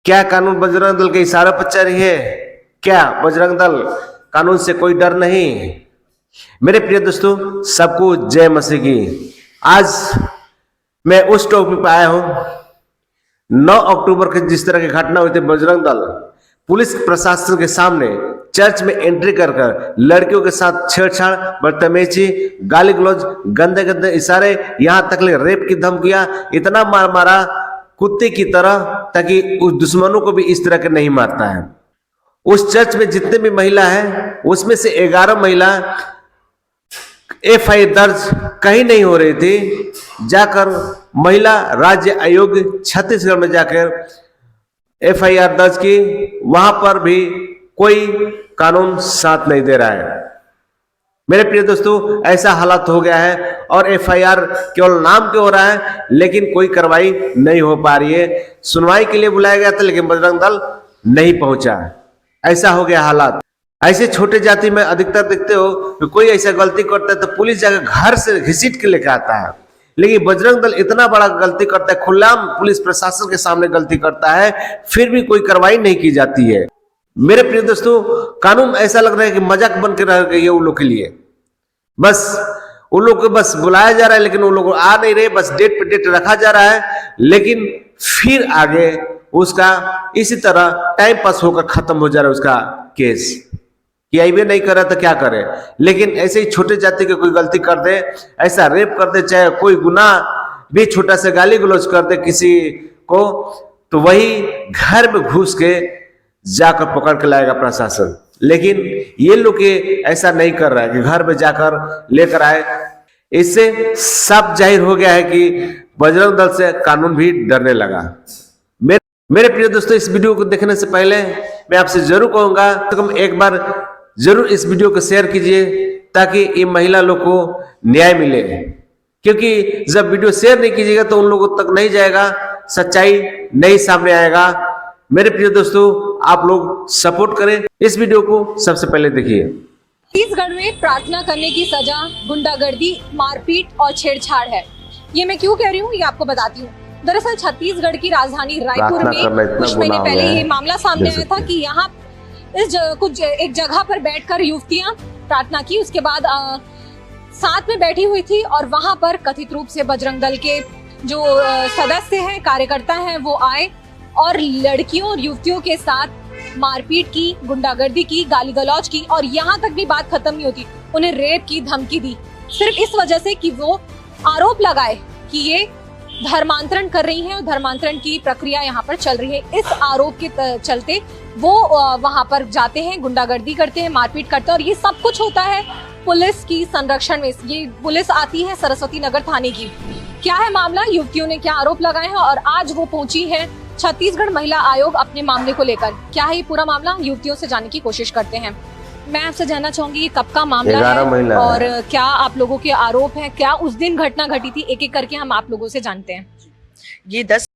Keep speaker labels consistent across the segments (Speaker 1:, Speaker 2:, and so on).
Speaker 1: क्या कानून बजरंग दल के इशारे पर चल रही है? क्या बजरंग दल कानून से कोई डर नहीं? मेरे प्रिय दोस्तों, सबको जय मसीह की। आज मैं उस टॉपिक पर आया हूं। 9 अक्टूबर के जिस तरह की घटना हुई थी, बजरंग दल पुलिस प्रशासन के सामने चर्च में एंट्री कर लड़कियों के साथ छेड़छाड़, बदतमीजी, गाली गलौज, गंदे गंदे इशारे, यहां तक रेप की धमकियां, इतना मार मारा कुत्ते की तरह, ताकि उस दुश्मनों को भी इस तरह के नहीं मारता है। उस चर्च में जितने भी महिला है, उसमें से 11 महिला एफआईआर दर्ज कहीं नहीं हो रही थी। जाकर महिला राज्य आयोग छत्तीसगढ़ में जाकर एफआईआर दर्ज की, वहां पर भी कोई कानून साथ नहीं दे रहा है। मेरे प्रिय दोस्तों, ऐसा हालत हो गया है और एफआईआर केवल नाम के हो रहा है, लेकिन कोई कार्रवाई नहीं हो पा रही है। सुनवाई के लिए बुलाया गया था, लेकिन बजरंग दल नहीं पहुंचा। ऐसा हो गया हालात। ऐसे छोटे जाति में अधिकतर देखते हो कि कोई ऐसा गलती करता है तो पुलिस जाकर घर से घसीट के लेकर आता है, लेकिन बजरंग दल इतना बड़ा गलती करता है, खुलेआम पुलिस प्रशासन के सामने गलती करता है, फिर भी कोई कार्रवाई नहीं की जाती है। मेरे प्रिय दोस्तों, कानून ऐसा लग रहा है कि मजाक बन के रह गई है उन लोग के लिए। बस उन लोग को बस बुलाया जा रहा है, लेकिन उन लोग आ नहीं रहे, बस डेट पे डेट रखा जा रहा है, लेकिन फिर आगे उसका इसी तरह टाइम पास होकर खत्म हो जा रहा है उसका केस। कि आईवे नहीं कर रहा तो क्या करे, लेकिन ऐसे ही छोटे जाति के कोई गलती कर दे, ऐसा रेप कर दे, चाहे कोई गुनाह भी छोटा सा गाली गलौज कर दे किसी को, तो वही घर में घुस के जाकर पकड़ के लाएगा प्रशासन। लेकिन ये लोग ऐसा नहीं कर रहा है कि घर में जाकर लेकर आए। इससे सब जाहिर हो गया है कि बजरंग दल से कानून भी डरने लगा। मेरे प्रिय दोस्तों, इस वीडियो को देखने से पहले मैं आपसे जरूर कहूंगा तो तुम एक बार जरूर इस वीडियो को शेयर कीजिए, ताकि ये महिला लोग को न्याय मिले। क्योंकि जब वीडियो शेयर नहीं कीजिएगा तो उन लोगों तक नहीं जाएगा, सच्चाई नहीं सामने आएगा। मेरे प्रिय दोस्तों, आप लोग सपोर्ट करें, इस वीडियो को सबसे पहले देखिए।
Speaker 2: छत्तीसगढ़ में प्रार्थना करने की सजा गुंडागर्दी, मारपीट और छेड़छाड़ है। ये मैं क्यों कह रही हूँ, ये आपको बताती हूँ। दरअसल छत्तीसगढ़ की राजधानी रायपुर में कुछ महीने पहले ये मामला सामने आया था कि यहाँ कुछ एक जगह पर बैठकर युवतियां प्रार्थना की, उसके बाद साथ में बैठी हुई थी और वहां पर कथित रूप से बजरंग दल के जो सदस्य हैं, कार्यकर्ता हैं, वो आए और लड़कियों और युवतियों के साथ मारपीट की, गुंडागर्दी की, गाली गलौज की, और यहाँ तक भी बात खत्म नहीं होती, उन्हें रेप की धमकी दी, सिर्फ इस वजह से कि वो आरोप लगाए कि ये धर्मांतरण कर रही हैं और धर्मांतरण की प्रक्रिया यहाँ पर चल रही है। इस आरोप के चलते वो वहाँ पर जाते हैं, गुंडागर्दी करते हैं, मारपीट करते हैं, और ये सब कुछ होता है पुलिस की संरक्षण में। ये पुलिस आती है सरस्वती नगर थाने की। क्या है मामला, युवतियों ने क्या आरोप लगाए हैं, और आज वो पहुंची है छत्तीसगढ़ महिला आयोग अपने मामले को लेकर। क्या है ये पूरा मामला, युवतियों से जानने की कोशिश करते हैं। मैं आपसे जानना चाहूंगी ये कब का मामला है और क्या आप लोगों के आरोप हैं, क्या उस दिन घटना घटी थी, एक एक करके हम आप लोगों से जानते हैं।
Speaker 3: ये 10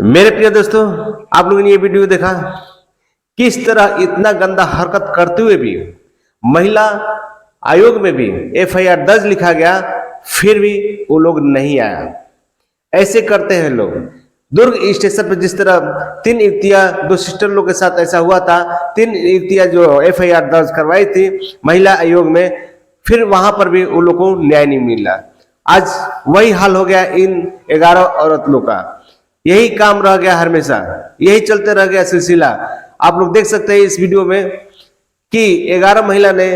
Speaker 1: मेरे प्रिय दोस्तों, आप लोगों ने ये वीडियो देखा, किस तरह इतना गंदा हरकत करते हुए भी महिला आयोग में भी एफआईआर दर्ज लिखा गया, फिर भी वो लोग नहीं आया। ऐसे करते हैं लोग। दुर्ग स्टेशन पर जिस तरह 3 युवतियां, 2 सिस्टर लोग के साथ ऐसा हुआ था, 3 युवतियां जो एफआईआर दर्ज करवाई थी महिला आयोग में, फिर वहां पर भी उन लोगों को न्याय नहीं मिला। आज वही हाल हो गया इन 11 औरत लोग का। यही काम रह गया, हमेशा यही चलते रह गया सिलसिला। आप लोग देख सकते हैं इस वीडियो में कि 11 महिला ने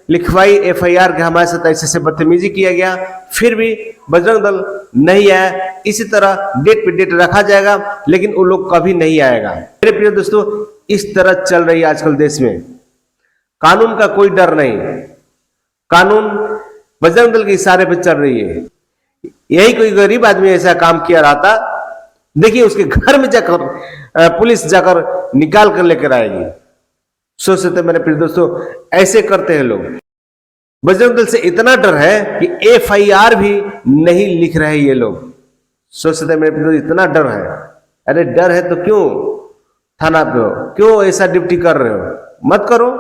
Speaker 1: लिखवाई एफआईआर के हमारे साथ ऐसे बदतमीजी किया गया, फिर भी बजरंग दल नहीं आया। इसी तरह डेट पे डेट रखा जाएगा, लेकिन वो लोग कभी नहीं आएगा। मेरे प्रिय दोस्तों, इस तरह चल रही है आजकल देश में। कानून का कोई डर नहीं, कानून बजरंग दल के इशारे पे चल रही है। यही कोई गरीब आदमी ऐसा काम किया रहता, देखिए उसके घर में जाकर पुलिस जाकर निकाल कर लेकर आएगी। सोच सकते मेरे प्रिय दोस्तों, ऐसे करते हैं लोग। बजरंग दल से इतना डर है कि एफआईआर भी नहीं लिख रहे ये लोग। सोच सकते मेरे प्रिय दोस्तों, इतना डर है। अरे डर है तो क्यों थाना पे हो, क्यों ऐसा ड्यूटी कर रहे हो? मत करो।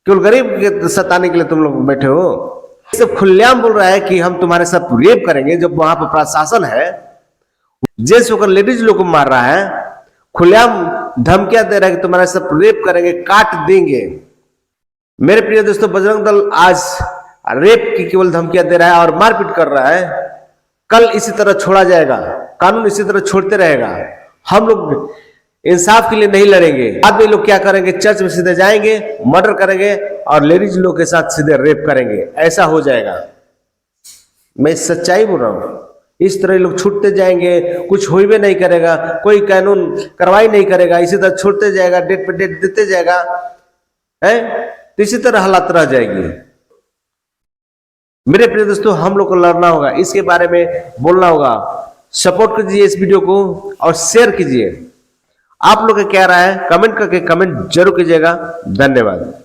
Speaker 1: केवल गरीब के सताने के लिए तुम लोग बैठे हो। सब खुलेआम बोल रहा है कि हम तुम्हारे साथ रेप करेंगे, जब वहां पर प्रशासन है, जेंट्स होकर लेडीज लोग को मार रहा है, खुलेआम धमकियां दे रहा है कि तुम्हारे साथ रेप करेंगे, काट देंगे। मेरे प्रिय दोस्तों, बजरंग दल आज रेप की केवल धमकियां दे रहा है और मारपीट कर रहा है। कल इसी तरह छोड़ा जाएगा, कानून इसी तरह छोड़ते रहेगा। हम लोग इंसाफ के लिए नहीं लड़ेंगे। बाद में लोग क्या करेंगे, चर्च में सीधे जाएंगे, मर्डर करेंगे और लेडीज लोग के साथ सीधे रेप करेंगे। ऐसा हो जाएगा। मैं सच्चाई बोल रहा हूं। इस तरह लोग छूटते जाएंगे, कुछ हो भी नहीं करेगा, कोई कानून कार्रवाई नहीं करेगा, इसी तरह छोड़ते जाएगा, डेट पे डेट देते जाएगा, है तो इसी तरह हालात रह जाएगी। मेरे प्रिय दोस्तों, हम लोग को लड़ना होगा, इसके बारे में बोलना होगा। सपोर्ट कीजिए इस वीडियो को और शेयर कीजिए। आप लोग क्या राय है कमेंट करके कमेंट जरूर कीजिएगा। धन्यवाद।